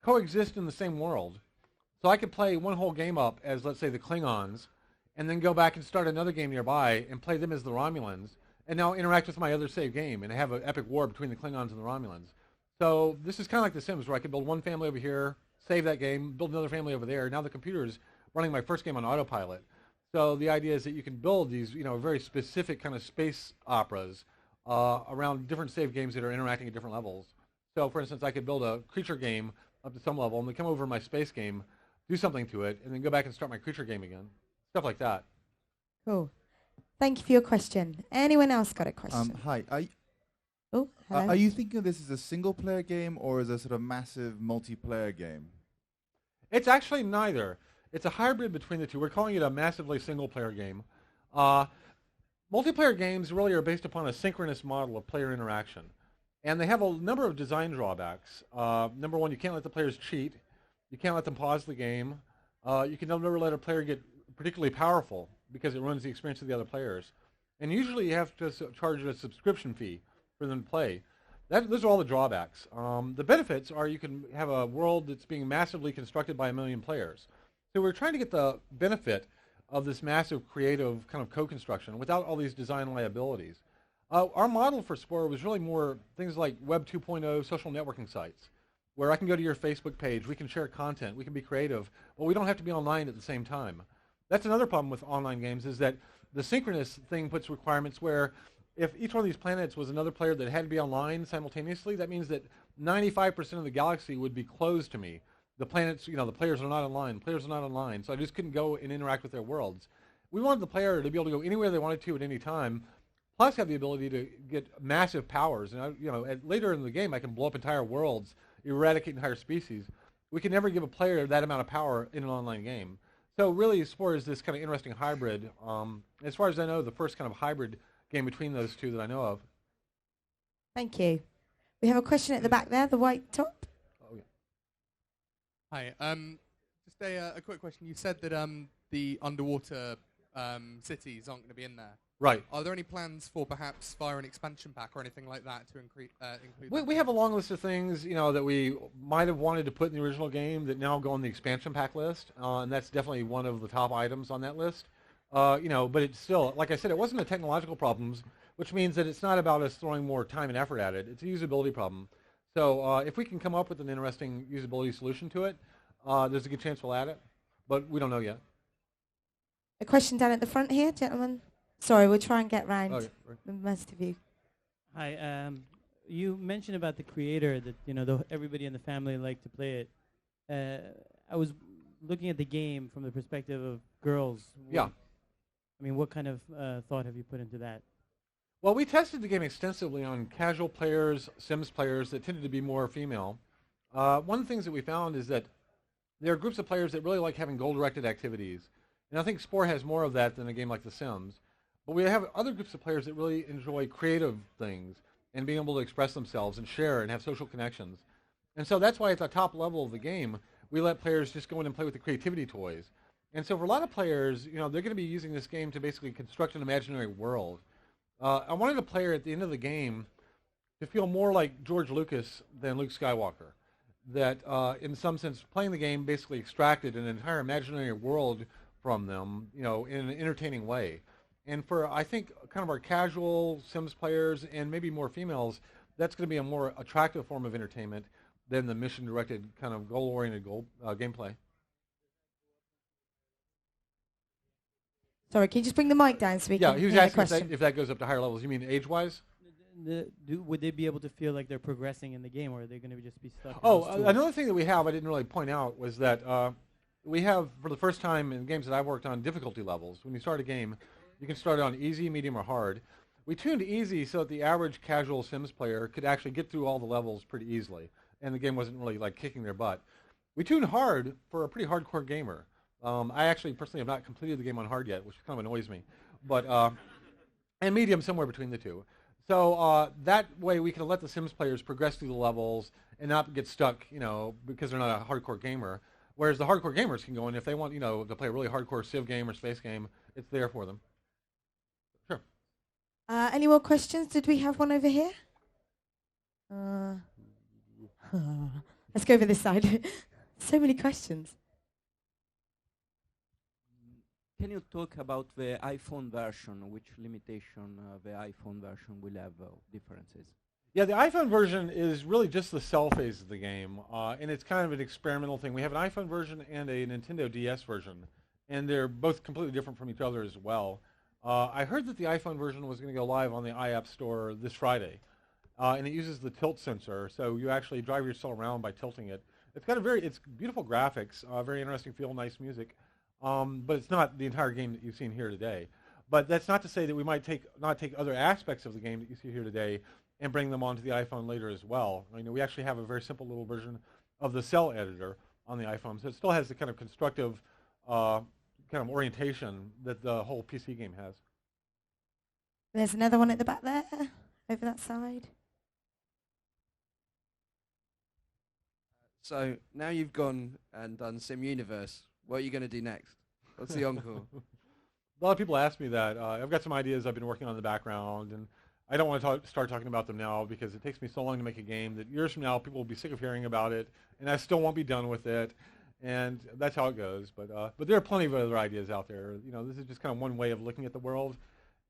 coexist in the same world. So I could play one whole game up as, let's say, the Klingons, and then go back and start another game nearby and play them as the Romulans, and now interact with my other save game and have an epic war between the Klingons and the Romulans. So this is kind of like The Sims, where I could build one family over here, save that game, build another family over there. Now the computer is running my first game on autopilot. So the idea is that you can build these, very specific kind of space operas around different save games that are interacting at different levels. So, for instance, I could build a creature game up to some level, and then come over to my space game, do something to it, and then go back and start my creature game again. Stuff like that. Cool. Thank you for your question. Anyone else got a question? Hi. Oh, hello. Are you thinking of this as a single-player game or as a sort of massive multiplayer game? It's actually neither. It's a hybrid between the two. We're calling it a massively single-player game. Multiplayer games really are based upon a synchronous model of player interaction. And they have a number of design drawbacks. Number one, you can't let the players cheat. You can't let them pause the game. You can never let a player get particularly powerful because it ruins the experience of the other players. And usually you have to charge a subscription fee for them to play. Those are all the drawbacks. The benefits are you can have a world that's being massively constructed by 1 million players. So we're trying to get the benefit of this massive creative kind of co-construction without all these design liabilities. Our model for Spore was really more things like Web 2.0 social networking sites, where I can go to your Facebook page, we can share content, we can be creative, but we don't have to be online at the same time. That's another problem with online games, is that the synchronous thing puts requirements where if each one of these planets was another player that had to be online simultaneously, that means that 95% of the galaxy would be closed to me. The planets, the players are not online, so I just couldn't go and interact with their worlds. We wanted the player to be able to go anywhere they wanted to at any time, plus have the ability to get massive powers. And later in the game, I can blow up entire worlds, eradicate entire species. We can never give a player that amount of power in an online game. So really, Spore is this kind of interesting hybrid. As far as I know, the first kind of hybrid game between those two that I know of. Thank you. We have a question at the back there, the white top. Oh, yeah. Hi. Just a quick question. You said that the underwater cities aren't going to be in there. Right. Are there any plans for perhaps via an expansion pack or anything like that to include We have a long list of things, that we might have wanted to put in the original game that now go on the expansion pack list, and that's definitely one of the top items on that list. But it's still, like I said, it wasn't a technological problem, which means that it's not about us throwing more time and effort at it. It's a usability problem. So if we can come up with an interesting usability solution to it, there's a good chance we'll add it, but we don't know yet. A question down at the front here, gentlemen. Sorry, we'll try and get round Okay. most of you. Hi. You mentioned about the creator that everybody in the family liked to play it. I was looking at the game from the perspective of girls. Yeah. What kind of thought have you put into that? Well, we tested the game extensively on casual players, Sims players that tended to be more female. One of the things that we found is that there are groups of players that really like having goal-directed activities. And I think Spore has more of that than a game like The Sims. But we have other groups of players that really enjoy creative things and being able to express themselves and share and have social connections. And so that's why at the top level of the game, we let players just go in and play with the creativity toys. And so for a lot of players, they're going to be using this game to basically construct an imaginary world. I wanted a player at the end of the game to feel more like George Lucas than Luke Skywalker. That in some sense, playing the game basically extracted an entire imaginary world from them, in an entertaining way. And for, I think, kind of our casual Sims players and maybe more females, that's going to be a more attractive form of entertainment than the mission-directed kind of goal-oriented gameplay. Sorry, can you just bring the mic down so we can he was hear the asking question? if that goes up to higher levels. You mean age-wise? Would they be able to feel like they're progressing in the game, or are they going to just be stuck? Another thing that we have, I didn't really point out, was that we have, for the first time in games that I've worked on, difficulty levels. When you start a game, you can start it on easy, medium, or hard. We tuned easy so that the average casual Sims player could actually get through all the levels pretty easily, and the game wasn't really like kicking their butt. We tuned hard for a pretty hardcore gamer. I actually personally have not completed the game on hard yet, which kind of annoys me, but and medium somewhere between the two. So that way we can let the Sims players progress through the levels and not get stuck, because they're not a hardcore gamer. Whereas the hardcore gamers can go in if they want, to play a really hardcore Civ game or space game, it's there for them. Sure. Any more questions? Did we have one over here? Let's go over this side. So many questions. Can you talk about the iPhone version? Which limitation the iPhone version will have differences? Yeah, the iPhone version is really just the cell phase of the game, and it's kind of an experimental thing. We have an iPhone version and a Nintendo DS version, and they're both completely different from each other as well. I heard that the iPhone version was going to go live on the iApp Store this Friday, and it uses the tilt sensor, so you actually drive yourself around by tilting it. It's got it's beautiful graphics, very interesting feel, nice music. But it's not the entire game that you've seen here today. But that's not to say that we might not take other aspects of the game that you see here today and bring them onto the iPhone later as well. We actually have a very simple little version of the cell editor on the iPhone, so it still has the kind of constructive kind of orientation that the whole PC game has. There's another one at the back there, over that side. So now you've gone and done Sim Universe. What are you going to do next? What's the encore? A lot of people ask me that. I've got some ideas I've been working on in the background, and I don't want to start talking about them now because it takes me so long to make a game that years from now people will be sick of hearing about it, and I still won't be done with it, and that's how it goes. But there are plenty of other ideas out there. This is just kind of one way of looking at the world,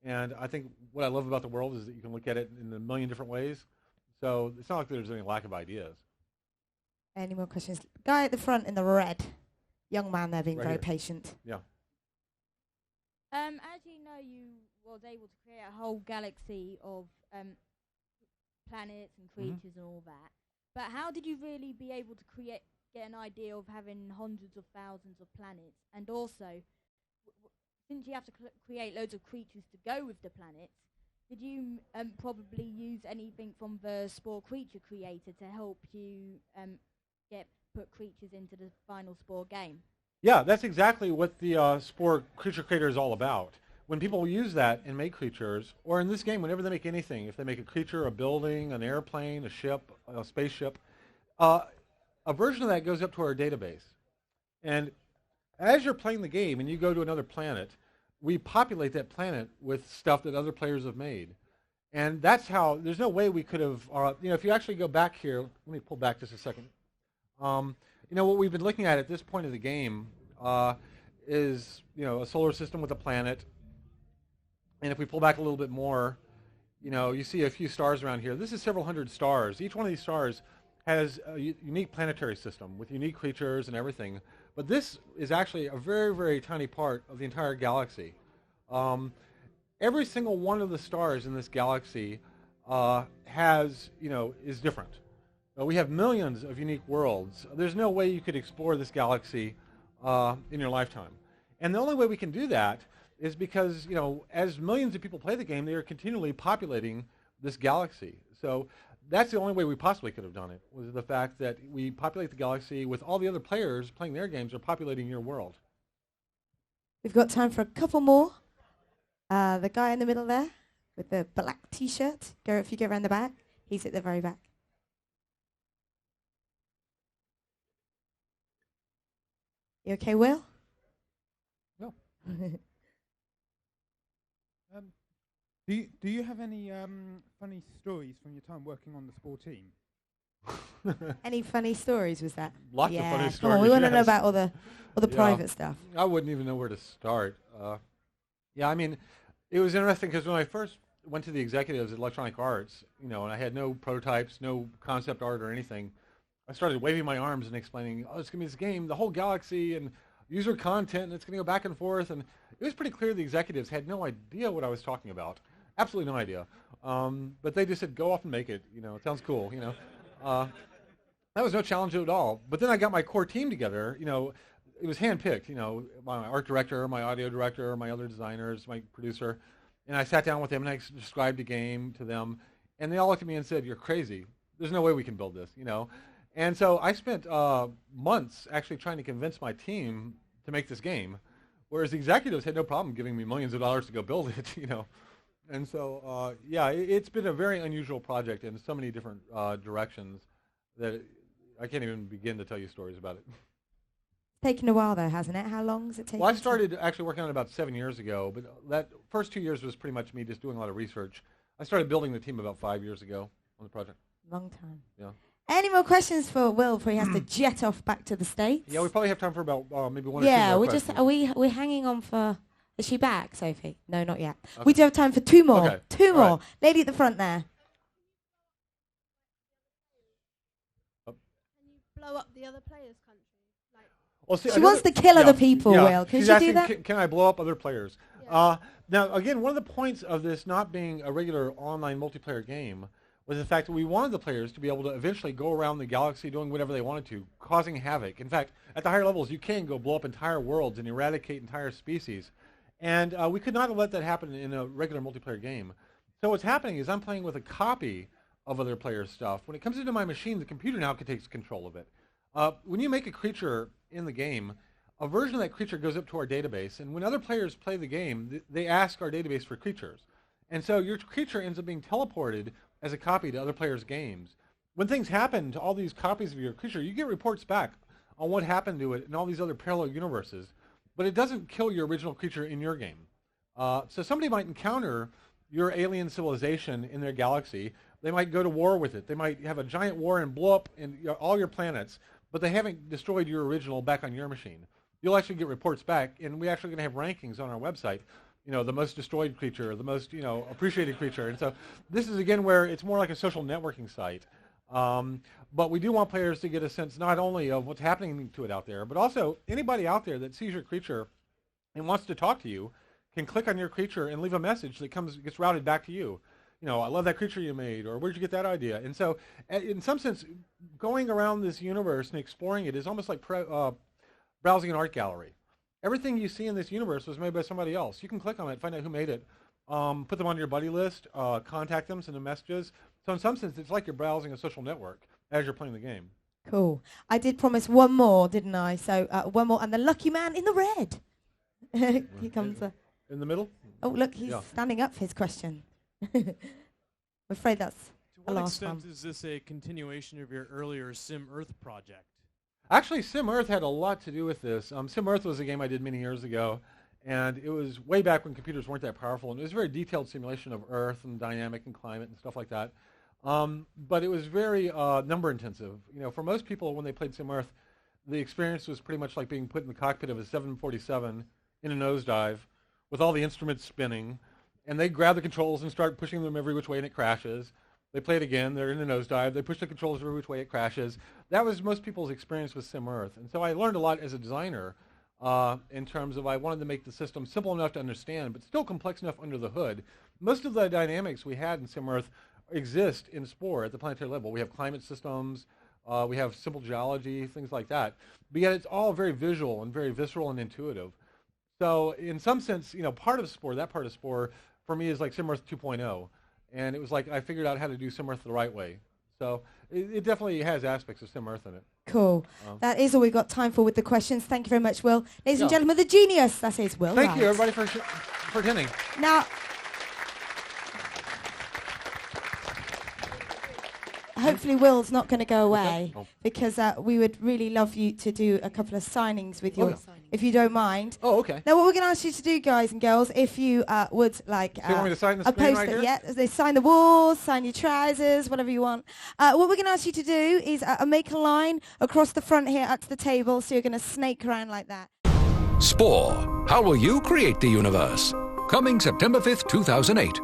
and I think what I love about the world is that you can look at it in a million different ways. So it's not like there's any lack of ideas. Any more questions? Guy at the front in the red. Young man there being Right very here. patient. Yeah. As you know, you was able to create a whole galaxy of planets and creatures and all that. But how did you really be able to get an idea of having hundreds of thousands of planets? And also, since you have to create loads of creatures to go with the planets, did you probably use anything from the Spore creature creator to help you put creatures into the final Spore game? Yeah, that's exactly what the Spore creature creator is all about. When people use that and make creatures, or in this game, whenever they make anything, if they make a creature, a building, an airplane, a ship, a spaceship, a version of that goes up to our database. And as you're playing the game and you go to another planet, we populate that planet with stuff that other players have made. And that's how, there's no way we could have, if you actually go back here, let me pull back just a second. What we've been looking at this point of the game is, a solar system with a planet. And if we pull back a little bit more, you see a few stars around here. This is several hundred stars. Each one of these stars has a unique planetary system with unique creatures and everything. But this is actually a very, very tiny part of the entire galaxy. Every single one of the stars in this galaxy is different. We have millions of unique worlds. There's no way you could explore this galaxy in your lifetime. And the only way we can do that is because, as millions of people play the game, they are continually populating this galaxy. So that's the only way we possibly could have done it, was the fact that we populate the galaxy with all the other players playing their games are populating your world. We've got time for a couple more. The guy in the middle there with the black T-shirt. If you go around the back, he's at the very back. You okay, Will? No. Do you have any funny stories from your time working on the Spore team? Any funny stories, was that? Lots of funny stories. Come on, we want to know yes. about all the private stuff. I wouldn't even know where to start. It was interesting because when I first went to the executives at Electronic Arts, and I had no prototypes, no concept art or anything, I started waving my arms and explaining, it's going to be this game, the whole galaxy, and user content, and it's going to go back and forth. And it was pretty clear the executives had no idea what I was talking about. Absolutely no idea. But they just said, go off and make it. It sounds cool. That was no challenge at all. But then I got my core team together. It was handpicked. My art director, my audio director, my other designers, my producer. And I sat down with them and I described the game to them. And they all looked at me and said, you're crazy. There's no way we can build this, And so I spent months actually trying to convince my team to make this game, whereas the executives had no problem giving me millions of dollars to go build it, And so, yeah, it's been a very unusual project in so many different directions that I can't even begin to tell you stories about it. It's taken a while, though, hasn't it? How long has it taken? Well, I started actually working on it about 7 years ago, but that first 2 years was pretty much me just doing a lot of research. I started building the team about 5 years ago on the project. Long time. Yeah. Any more questions for Will before he has to jet off back to the States? Yeah, we probably have time for about maybe one or two Yeah, more we're questions. just we're hanging on for. Is she back, Sophie? No, not yet. Okay. We do have time for two more. Okay. Two All more. right. Lady at the front there. Can you blow up the other players' country? Well, see, She wants to kill other people, Will. Can She's she asking, do that? Can I blow up other players? Yeah. Now, again, one of the points of this not being a regular online multiplayer game was the fact that we wanted the players to be able to eventually go around the galaxy doing whatever they wanted to, causing havoc. In fact, at the higher levels, you can go blow up entire worlds and eradicate entire species. And we could not let that happen in a regular multiplayer game. So what's happening is I'm playing with a copy of other players' stuff. When it comes into my machine, the computer now takes control of it. When you make a creature in the game, a version of that creature goes up to our database. And when other players play the game, they ask our database for creatures. And so your creature ends up being teleported as a copy to other players' games. When things happen to all these copies of your creature, you get reports back on what happened to it in all these other parallel universes. But it doesn't kill your original creature in your game. So somebody might encounter your alien civilization in their galaxy. They might go to war with it. They might have a giant war and blow up all your planets, but they haven't destroyed your original back on your machine. You'll actually get reports back, and we're actually going to have rankings on our website. You know, the most destroyed creature, the most appreciated creature. And so this is, again, where it's more like a social networking site. But we do want players to get a sense not only of what's happening to it out there, but also anybody out there that sees your creature and wants to talk to you can click on your creature and leave a message that gets routed back to you. You know, I love that creature you made, or where'd you get that idea? And so in some sense, going around this universe and exploring it is almost like browsing an art gallery. Everything you see in this universe was made by somebody else. You can click on it, find out who made it, put them on your buddy list, contact them, send them messages. So in some sense, it's like you're browsing a social network as you're playing the game. Cool. I did promise one more, didn't I? So one more, and the lucky man in the red. Here comes. In the middle? Oh, look, he's standing up for his question. I'm afraid that's the last one. To what extent is this a continuation of your earlier Sim Earth project? Actually, Sim Earth had a lot to do with this. Sim Earth was a game I did many years ago, and it was way back when computers weren't that powerful, and it was a very detailed simulation of Earth and dynamic and climate and stuff like that. But it was very number intensive. You know, for most people, when they played Sim Earth, the experience was pretty much like being put in the cockpit of a 747 in a nosedive with all the instruments spinning, and they grab the controls and start pushing them every which way, and it crashes. They play it again, they're in the nosedive, they push the controls every which way, it crashes. That was most people's experience with Sim Earth. And so I learned a lot as a designer in terms of I wanted to make the system simple enough to understand, but still complex enough under the hood. Most of the dynamics we had in Sim Earth exist in Spore at the planetary level. We have climate systems, we have simple geology, things like that. But yet it's all very visual and very visceral and intuitive. So in some sense, you know, part of Spore, that part of Spore, for me is like Sim Earth 2.0. And it was like I figured out how to do Sim Earth the right way. So it definitely has aspects of Sim Earth in it. Cool. That is all we've got time for with the questions. Thank you very much, Will. Ladies and gentlemen, the genius, that is Will Thank Wright. you, everybody, for attending. Now, hopefully Will's not going to go away because we would really love you to do a couple of signings with you, if you don't mind. Oh, okay. Now, what we're going to ask you to do, guys and girls, if you would like So you want me to sign the a screen poster, right here? yeah, they sign the walls, sign your trousers, whatever you want. What we're going to ask you to do is make a line across the front here at the table, so you're going to snake around like that. Spore. How will you create the universe? Coming September 5th, 2008.